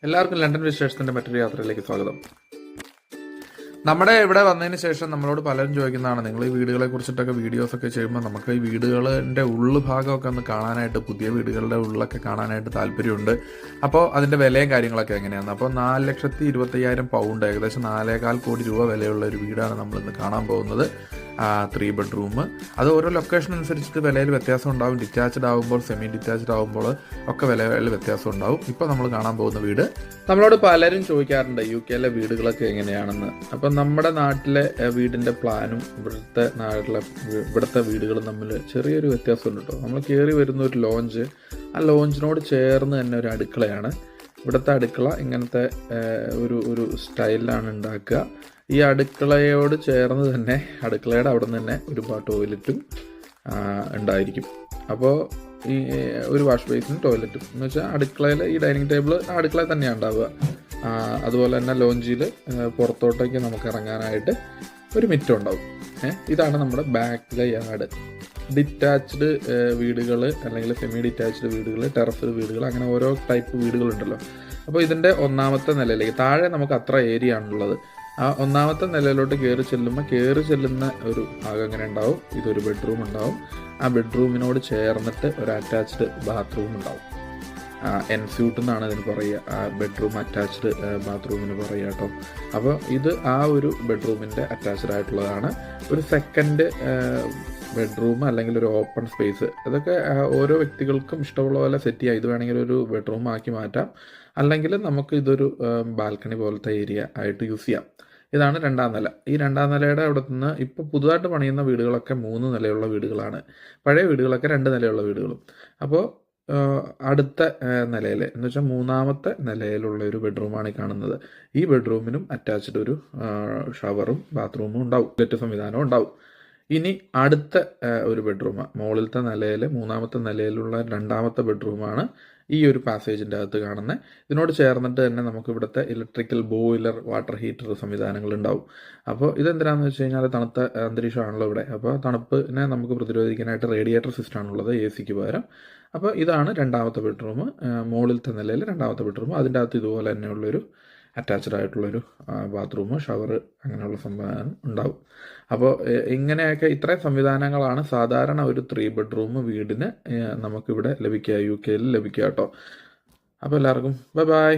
എല്ലാവർക്കും ലണ്ടൻ വിശേഷത്തിന്റെ മറ്റൊരു യാത്രയിലേക്ക് സ്വാഗതം. നമ്മുടെ ഇവിടെ വന്നതിന് ശേഷം നമ്മളോട് പലരും ചോദിക്കുന്നതാണ്, നിങ്ങൾ ഈ വീടുകളെ കുറിച്ചിട്ടൊക്കെ വീഡിയോസ് ഒക്കെ ചെയ്യുമ്പോൾ നമുക്ക് ഈ വീടുകളുടെ ഭാഗമൊക്കെ ഒന്ന് കാണാനായിട്ട്, പുതിയ വീടുകളുടെ ഉള്ളൊക്കെ കാണാനായിട്ട് താല്പര്യമുണ്ട്. അപ്പോൾ അതിന്റെ വിലയും കാര്യങ്ങളൊക്കെ എങ്ങനെയാണ്? അപ്പോൾ 4,25,000 പൗണ്ട്, ഏകദേശം 4,4 കോടി രൂപ വിലയുള്ള ഒരു വീടാണ് നമ്മൾ ഇന്ന് കാണാൻ പോകുന്നത്. 3 ബെഡ്റൂം. അത് ഓരോ ലൊക്കേഷൻ അനുസരിച്ചിട്ട് വിലയിൽ വ്യത്യാസം ഉണ്ടാവും. ഡിറ്റാച്ച്ഡ് ആകുമ്പോൾ, സെമി ഡിറ്റാച്ച്ഡ് ആകുമ്പോൾ ഒക്കെ വിലയിൽ വ്യത്യാസം ഉണ്ടാവും. ഇപ്പോൾ നമ്മൾ കാണാൻ പോകുന്ന വീട്, നമ്മളോട് പലരും ചോദിക്കാറുണ്ട് UK വീടുകളൊക്കെ എങ്ങനെയാണെന്ന്. അപ്പം നമ്മുടെ നാട്ടിലെ വീടിന്റെ പ്ലാനും ഇവിടുത്തെ വീടുകളും തമ്മിൽ ചെറിയൊരു വ്യത്യാസമുണ്ട് കേട്ടോ. നമ്മൾ കയറി വരുന്ന ഒരു ലോഞ്ച്, ആ ലോഞ്ചിനോട് ചേർന്ന് തന്നെ ഒരു അടുക്കളയാണ്. ഇവിടുത്തെ അടുക്കള ഇങ്ങനത്തെ ഒരു സ്റ്റൈലിലാണ് ഉണ്ടാക്കുക. ഈ അടുക്കളയോട് ചേർന്ന് തന്നെ അടുക്കളയുടെ അവിടെ നിന്ന് തന്നെ ഒരു ടോയ്ലറ്റും ഉണ്ടായിരിക്കും. അപ്പോൾ ഈ ഒരു വാഷ് ബേസിനും ടോയ്ലറ്റും എന്ന് വെച്ചാൽ അടുക്കളയിൽ ഈ ഡൈനിങ് ടേബിൾ അടുക്കളയിൽ തന്നെയാണ് ഉണ്ടാവുക. അതുപോലെ തന്നെ ലോഞ്ചിൽ പുറത്തോട്ടേക്ക് നമുക്ക് ഇറങ്ങാനായിട്ട് ഒരു മിറ്റം ഉണ്ടാവും. ഇതാണ് നമ്മുടെ ബാക്കിലെ യാർഡ്. ഡിറ്റാച്ച്ഡ് വീടുകൾ അല്ലെങ്കിൽ സെമി ഡിറ്റാച്ച്ഡ് വീടുകൾ, ടെറസ്ഡ് വീടുകൾ, അങ്ങനെ ഓരോ ടൈപ്പ് വീടുകളുണ്ടല്ലോ. അപ്പോൾ ഇതിൻ്റെ ഒന്നാമത്തെ നിലയിലേക്ക്, താഴെ നമുക്ക് അത്ര ഏരിയ ആണുള്ളത്. ആ ഒന്നാമത്തെ നിലയിലോട്ട് കയറി ചെല്ലുന്ന ഒരു ഭാഗം അങ്ങനെ ഉണ്ടാവും. ഇതൊരു ബെഡ്റൂം ഉണ്ടാവും. ആ ബെഡ്റൂമിനോട് ചേർന്നിട്ട് ഒരു അറ്റാച്ച്ഡ് ബാത്റൂം ഉണ്ടാവും. എൻസ്യൂട്ട് എന്നാണ് ഇതിന് പറയുക. ആ ബെഡ്റൂം അറ്റാച്ച്ഡ് ബാത്റൂമിന് പറയുക കേട്ടോ. അപ്പോൾ ഇത് ആ ഒരു ബെഡ്റൂമിൻ്റെ അറ്റാച്ച്ഡ് ആയിട്ടുള്ളതാണ്. ഒരു സെക്കൻഡ് ബെഡ്റൂം അല്ലെങ്കിൽ ഒരു ഓപ്പൺ സ്പേസ്, ഇതൊക്കെ ഓരോ വ്യക്തികൾക്കും ഇഷ്ടമുള്ള പോലെ സെറ്റ് ചെയ്യാം. ഇത് വേണമെങ്കിൽ ഒരു ബെഡ്റൂം ആക്കി മാറ്റാം, അല്ലെങ്കിൽ നമുക്ക് ഇതൊരു ബാൽക്കണി പോലത്തെ ഏരിയ ആയിട്ട് യൂസ് ചെയ്യാം. ഇതാണ് രണ്ടാം നില. ഈ രണ്ടാം നിലയുടെ അവിടെ നിന്ന് ഇപ്പോൾ പുതുതായിട്ട് പണിയുന്ന വീടുകളൊക്കെ 3 നിലയുള്ള വീടുകളാണ്. പഴയ വീടുകളൊക്കെ 2 നിലയുള്ള വീടുകളും. അപ്പോൾ അടുത്ത നിലയിൽ എന്ന് വെച്ചാൽ 3ാമത്തെ നിലയിലുള്ള ഒരു ബെഡ്റൂമാണ് ഈ കാണുന്നത്. ഈ ബെഡ്റൂമിനും അറ്റാച്ച്ഡ് ഒരു ഷവറും ബാത്റൂമും ഉണ്ടാവും, ടോയ്ലറ്റ് സംവിധാനവും ഉണ്ടാവും. ഇനി അടുത്ത ഒരു ബെഡ്റൂം, മുകളിലത്തെ നിലയിൽ 3ാമത്തെ നിലയിലുള്ള 2ാമത്തെ ബെഡ്റൂമാണ് ഈ ഒരു പാസേജിൻ്റെ അകത്ത് കാണുന്നത്. ഇതിനോട് ചേർന്നിട്ട് തന്നെ നമുക്ക് ഇവിടുത്തെ ഇലക്ട്രിക്കൽ ബോയിലർ, വാട്ടർ ഹീറ്റർ സംവിധാനങ്ങൾ ഉണ്ടാവും. അപ്പോൾ ഇതെന്തിനാണെന്ന് വെച്ച് കഴിഞ്ഞാൽ തണുത്ത അന്തരീക്ഷമാണല്ലോ ഇവിടെ. അപ്പോൾ തണുപ്പിനെ നമുക്ക് പ്രതിരോധിക്കാനായിട്ട് റേഡിയേറ്റർ സിസ്റ്റമാണുള്ളത്, AC പകരം. അപ്പോൾ ഇതാണ് 2ാമത്തെ ബെഡ്റൂം, മുകളിലത്തെ നിലയിൽ 2ാമത്തെ ബെഡ്റൂം. അതിൻ്റെ അകത്ത് ഇതുപോലെ തന്നെയുള്ളൊരു അറ്റാച്ച്ഡ് ആയിട്ടുള്ളൊരു ബാത്റൂം, ഷവർ, അങ്ങനെയുള്ള സംവിധാനം ഉണ്ടാവും. അപ്പോൾ ഇങ്ങനെയൊക്കെ ഇത്രയും സംവിധാനങ്ങളാണ് സാധാരണ ഒരു 3 ബെഡ്റൂം വീടിന് നമുക്കിവിടെ ലഭിക്കുക, UK ലഭിക്കുക കേട്ടോ. അപ്പോൾ എല്ലാവർക്കും ബൈ.